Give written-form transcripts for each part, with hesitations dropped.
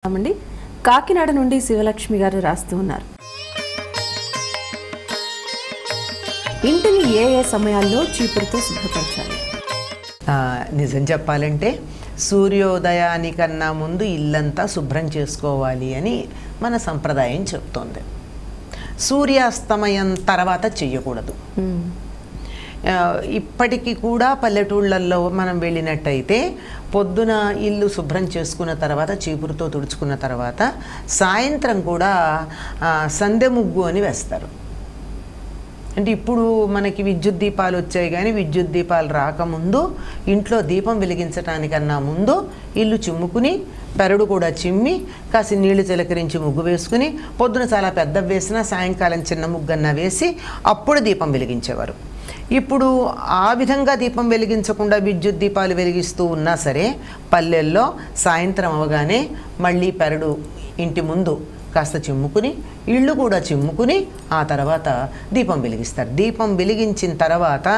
అండి కాకినాడ నుండి శివలక్ష్మి గారు రాస్తూ ఉన్నారు. ఇంటిని ఏ ఏ సమయాల్లో చీపురుతో శుభ్రపరచాలి? నిజం చెప్పాలంటే సూర్యోదయానికన్నా ముందు ఇల్లంతా శుభ్రం చేసుకోవాలి అని మన సంప్రదాయం చెప్తోంది. సూర్యాస్తమయం తర్వాత చెయ్యకూడదు. ఇప్పటికీ కూడా పల్లెటూళ్ళల్లో మనం వెళ్ళినట్టయితే పొద్దున ఇల్లు శుభ్రం చేసుకున్న తర్వాత చీపురుతో తుడుచుకున్న తర్వాత సాయంత్రం కూడా సందె ముగ్గు అని వేస్తారు. అంటే ఇప్పుడు మనకి విద్యుత్ దీపాలు వచ్చాయి, కానీ విద్యుత్ దీపాలు రాకముందు ఇంట్లో దీపం వెలిగించడానికన్నా ముందు ఇల్లు చిమ్ముకుని పెరడు కూడా చిమ్మి కాసి నీళ్లు చిలకరించి ముగ్గు వేసుకుని పొద్దున చాలా పెద్ద వేసినా సాయంకాలం చిన్న ముగ్గన్న వేసి అప్పుడు దీపం వెలిగించేవారు. ఇప్పుడు ఆ విధంగా దీపం వెలిగించకుండా విద్యుత్ దీపాలు వెలిగిస్తూ ఉన్నా సరే పల్లెల్లో సాయంత్రం అవగానే మళ్ళీ పెరడు ఇంటి ముందు కాస్త చిమ్ముకుని ఇళ్ళు కూడా చిమ్ముకుని ఆ తర్వాత దీపం వెలిగిస్తారు. దీపం వెలిగించిన తర్వాత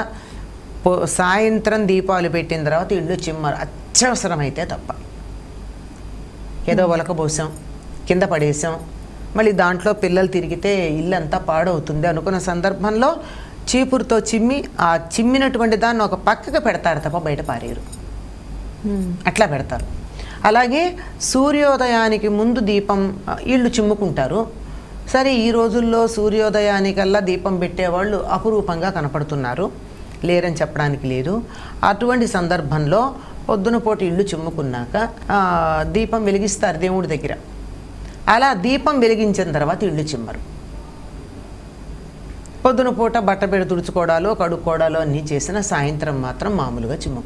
సాయంత్రం దీపాలు పెట్టిన తర్వాత ఇళ్ళు చిమ్మరు, అత్యవసరమైతే తప్ప. ఏదో ఒలకబోసాం, కింద పడేసాం, మళ్ళీ దాంట్లో పిల్లలు తిరిగితే ఇల్లంతా పాడవుతుంది అనుకున్న సందర్భంలో చీపురుతో చిమ్మి ఆ చిమ్మినటువంటి దాన్ని ఒక పక్కకు పెడతారు తప్ప బయట పారేరు. అట్లా పెడతారు. అలాగే సూర్యోదయానికి ముందు దీపం ఇళ్ళు చిమ్ముకుంటారు. సరే, ఈ రోజుల్లో సూర్యోదయానికల్లా దీపం పెట్టేవాళ్ళు అపురూపంగా కనపడుతున్నారు, లేరని చెప్పడానికి లేదు. అటువంటి సందర్భంలో పొద్దున పూట ఇళ్ళు చిమ్ముకున్నాక దీపం వెలిగిస్తారు దేవుడి దగ్గర. అలా దీపం వెలిగించిన తర్వాత ఇళ్ళు చిమ్మరు. పొద్దున పూట బట్ట పెడి తుడుచుకోవడాలు కడుక్కోవడాలు అన్నీ చేసిన సాయంత్రం మాత్రం మామూలుగా చిమ్ము.